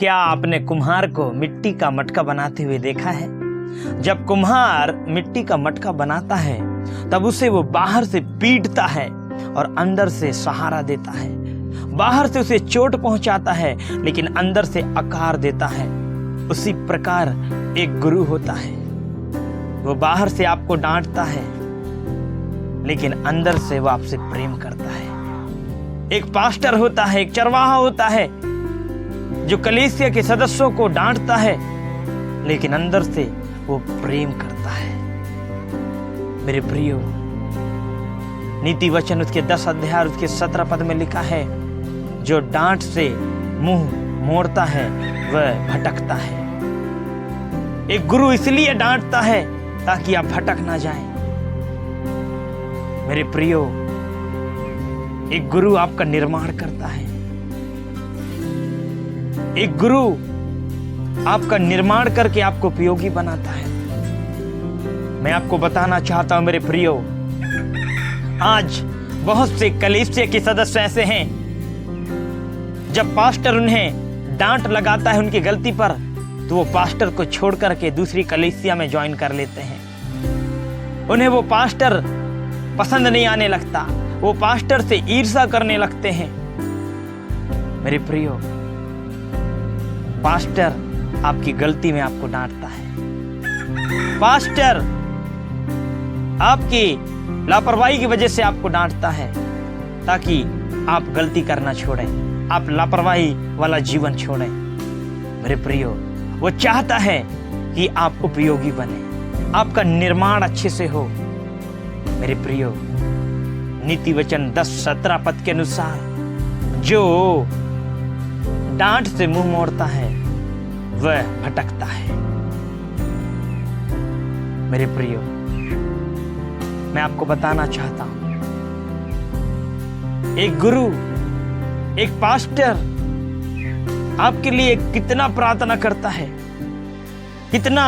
क्या आपने कुम्हार को मिट्टी का मटका बनाते हुए देखा है? जब कुम्हार मिट्टी का मटका बनाता है तब उसे वो बाहर से पीटता है और अंदर से सहारा देता है। बाहर से उसे चोट पहुंचाता है लेकिन अंदर से आकार देता है। उसी प्रकार एक गुरु होता है, वो बाहर से आपको डांटता है लेकिन अंदर से वो आपसे प्रेम करता है। एक पास्टर होता है, एक चरवाहा होता है जो कलीसिया के सदस्यों को डांटता है लेकिन अंदर से वो प्रेम करता है। मेरे प्रियो, नीति वचन उसके 10 अध्याय उसके 17 पद में लिखा है, जो डांट से मुंह मोड़ता है वह भटकता है। एक गुरु इसलिए डांटता है ताकि आप भटक ना जाएं। मेरे प्रियो, एक गुरु आपका निर्माण करता है। एक गुरु आपका निर्माण करके आपको उपयोगी बनाता है। मैं आपको बताना चाहता हूं मेरे प्रियो, आज बहुत से कलीसिया के सदस्य ऐसे हैं, जब पास्टर उन्हें डांट लगाता है उनकी गलती पर तो वो पास्टर को छोड़ करके दूसरी कलीसिया में ज्वाइन कर लेते हैं। उन्हें वो पास्टर पसंद नहीं आने लगता, वो पास्टर से ईर्ष्या करने लगते हैं। मेरे प्रियो, पास्टर आपकी गलती में आपको डांटता है। पास्टर आपकी लापरवाही की वजह से आपको डांटता है ताकि आप गलती करना छोड़ें, आप लापरवाही वाला जीवन छोड़ें। मेरे प्रियो, वो चाहता है कि आप उपयोगी बने, आपका निर्माण अच्छे से हो। मेरे प्रियो, नीति वचन 10-17 पद के अनुसार जो डांट से मुंह मोड़ता है वह भटकता है। मेरे प्रियो, मैं आपको बताना चाहता हूं, एक गुरु, एक पास्टर आपके लिए कितना प्रार्थना करता है, कितना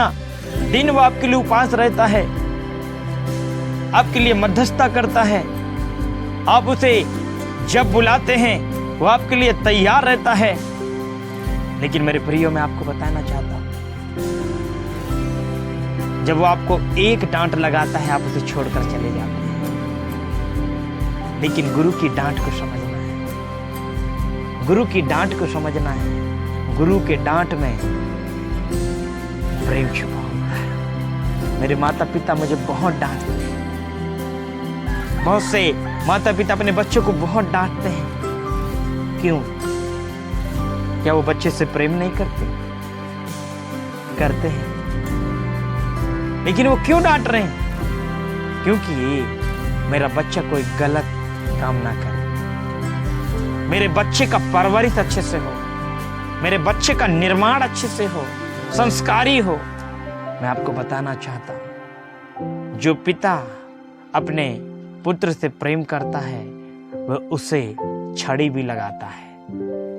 दिन वो आपके लिए उपवास रहता है, आपके लिए मध्यस्थता करता है। आप उसे जब बुलाते हैं वो आपके लिए तैयार रहता है। लेकिन मेरे प्रियो, मैं आपको बताना चाहता हूं, जब वो आपको एक डांट लगाता है आप उसे छोड़कर चले जाते हैं। लेकिन गुरु की डांट को समझना है, गुरु की डांट को समझना है। गुरु के डांट में प्रेम छुपा होता है। मेरे माता पिता मुझे बहुत डांटते हैं, बहुत से माता पिता अपने बच्चों को बहुत डांटते हैं। क्यों? क्या वो बच्चे से प्रेम नहीं करते? करते हैं। लेकिन वो क्यों डांट रहे हैं? क्योंकि मेरा बच्चा कोई गलत काम ना करे, मेरे बच्चे का परवरिश अच्छे से हो, मेरे बच्चे का निर्माण अच्छे से हो, संस्कारी हो। मैं आपको बताना चाहता हूं, जो पिता अपने पुत्र से प्रेम करता है वह उसे छड़ी भी लगाता है।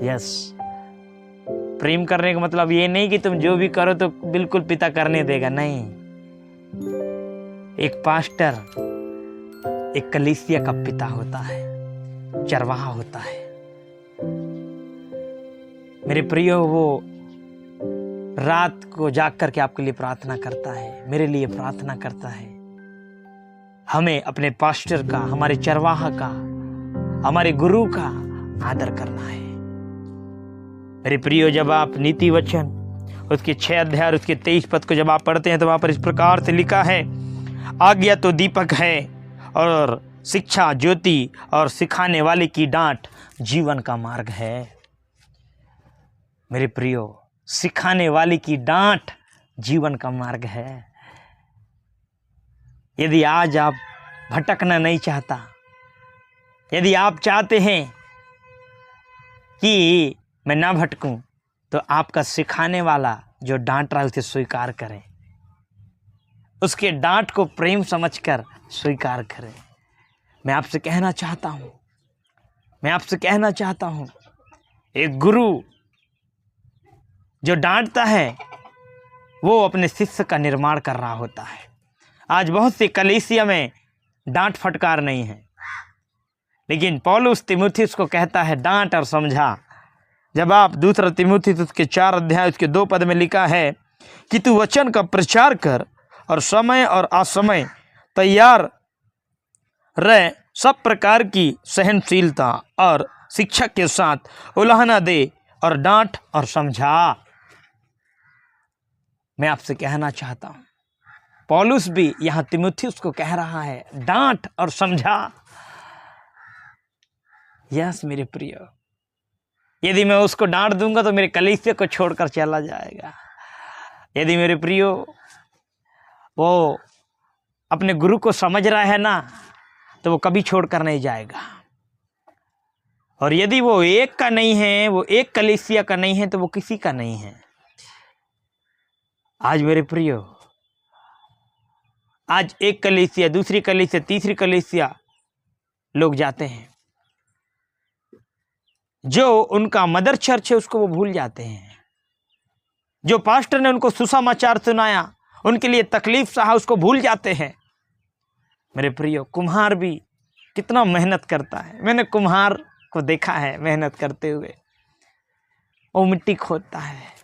यस, प्रेम करने का मतलब ये नहीं कि तुम जो भी करो तो बिल्कुल पिता करने देगा, नहीं। एक पास्टर एक कलीसिया का पिता होता है, चरवाहा होता है। मेरे प्रियो, वो रात को जाग करके आपके लिए प्रार्थना करता है, मेरे लिए प्रार्थना करता है। हमें अपने पास्टर का, हमारे चरवाहा का, हमारे गुरु का आदर करना है। मेरे प्रियो, जब आप नीति वचन उसके 6 अध्याय उसके 23 पद को जब आप पढ़ते हैं तो वहां पर इस प्रकार से लिखा है, आज्ञा तो दीपक है और शिक्षा ज्योति और सिखाने वाले की डांट जीवन का मार्ग है। मेरे प्रियो, सिखाने वाले की डांट जीवन का मार्ग है। यदि आज आप भटकना नहीं चाहता, यदि आप चाहते हैं कि मैं ना भटकूं, तो आपका सिखाने वाला जो डांट रहा है उसे स्वीकार करें, उसके डांट को प्रेम समझकर स्वीकार करें। मैं आपसे कहना चाहता हूं, एक गुरु जो डांटता है वो अपने शिष्य का निर्माण कर रहा होता है। आज बहुत सी कलीसिया में डांट फटकार नहीं है, लेकिन पौलुस तीमुथियुस को कहता है डांट और समझा। जब आप दूसरा तिमुथियुस उसके 4 अध्याय उसके 2 पद में लिखा है कि तू वचन का प्रचार कर और समय और असमय तैयार रह, सब प्रकार की सहनशीलता और शिक्षा के साथ उलाहना दे और डांट और समझा। मैं आपसे कहना चाहता हूं, पौलुस भी यहां तिमुथियुस को कह रहा है, डांट और समझा। यस मेरे प्रिय, यदि मैं उसको डांट दूंगा तो मेरे कलीसिया को छोड़कर चला जाएगा। यदि मेरे प्रियो वो अपने गुरु को समझ रहा है ना, तो वो कभी छोड़कर नहीं जाएगा। और यदि वो एक का नहीं है, वो एक कलीसिया का नहीं है, तो वो किसी का नहीं है। आज मेरे प्रियो, आज एक कलीसिया, दूसरी कलीसिया, तीसरी कलीसिया लोग जाते हैं, जो उनका मदर चर्च है उसको वो भूल जाते हैं। जो पास्टर ने उनको सुसमाचार सुनाया, उनके लिए तकलीफ सहा, उसको भूल जाते हैं। मेरे प्रियो, कुम्हार भी कितना मेहनत करता है। मैंने कुम्हार को देखा है मेहनत करते हुए। वो मिट्टी खोदता है,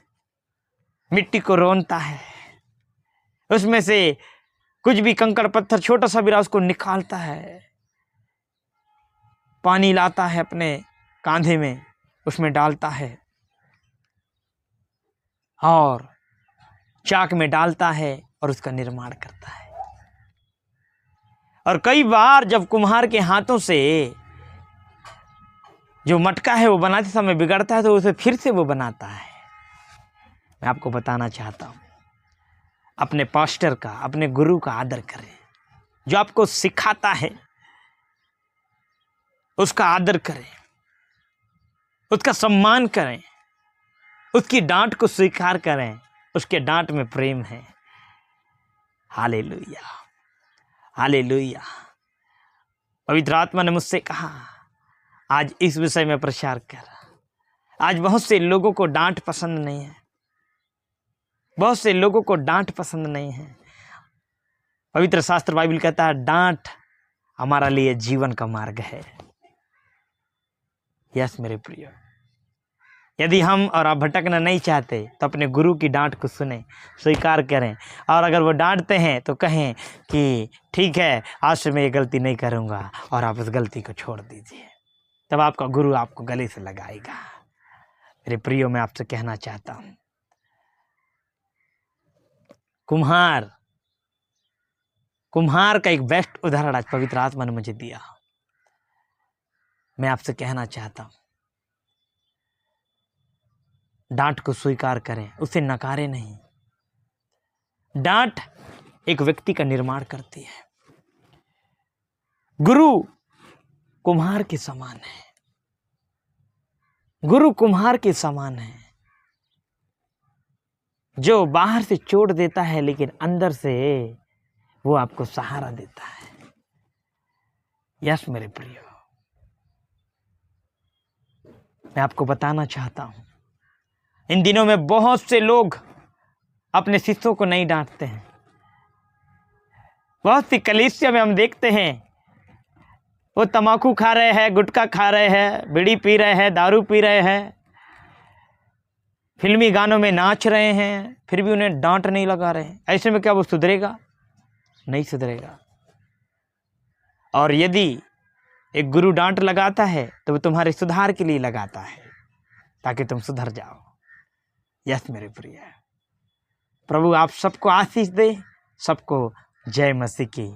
मिट्टी को रोनता है, उसमें से कुछ भी कंकड़ पत्थर छोटा सा भी उसको निकालता है, पानी लाता है अपने कांधे में, उसमें डालता है और चाक में डालता है और उसका निर्माण करता है। और कई बार जब कुम्हार के हाथों से जो मटका है वो बनाते समय बिगड़ता है, तो उसे फिर से वो बनाता है। मैं आपको बताना चाहता हूं, अपने पास्टर का, अपने गुरु का आदर करें। जो आपको सिखाता है उसका आदर करें, उसका सम्मान करें, उसकी डांट को स्वीकार करें। उसके डांट में प्रेम है। Hallelujah, hallelujah. पवित्र आत्मा ने मुझसे कहा, आज इस विषय में प्रचार कर। आज बहुत से लोगों को डांट पसंद नहीं है, बहुत से लोगों को डांट पसंद नहीं है। पवित्र शास्त्र बाइबल कहता है, डांट हमारा लिए जीवन का मार्ग है। यस मेरे प्रिय, यदि हम और आप भटकना नहीं चाहते तो अपने गुरु की डांट को सुने, स्वीकार करें। और अगर वो डांटते हैं तो कहें कि ठीक है, आज से मैं ये गलती नहीं करूँगा, और आप उस गलती को छोड़ दीजिए। तब आपका गुरु आपको गले से लगाएगा। मेरे प्रियो, मैं आपसे कहना चाहता हूँ, कुम्हार का एक बेस्ट उदाहरण आज पवित्र आत्मा ने मुझे दिया। मैं आपसे कहना चाहता हूँ, डांट को स्वीकार करें, उसे नकारे नहीं। डांट एक व्यक्ति का निर्माण करती है। गुरु कुम्हार के समान है, गुरु कुम्हार के समान है, जो बाहर से चोट देता है लेकिन अंदर से वो आपको सहारा देता है। यस मेरे प्रियो, मैं आपको बताना चाहता हूं, इन दिनों में बहुत से लोग अपने शिष्यों को नहीं डांटते हैं। बहुत सी कलीसिया में हम देखते हैं, वो तम्बाकू खा रहे हैं, गुटखा खा रहे हैं, बीड़ी पी रहे हैं, दारू पी रहे हैं, फिल्मी गानों में नाच रहे हैं, फिर भी उन्हें डांट नहीं लगा रहे हैं। ऐसे में क्या वो सुधरेगा? नहीं सुधरेगा। और यदि एक गुरु डांट लगाता है तो वो तुम्हारे सुधार के लिए लगाता है, ताकि तुम सुधर जाओ। यस मेरे प्रिय, प्रभु आप सबको आशीष दे। सबको जय मसीह की।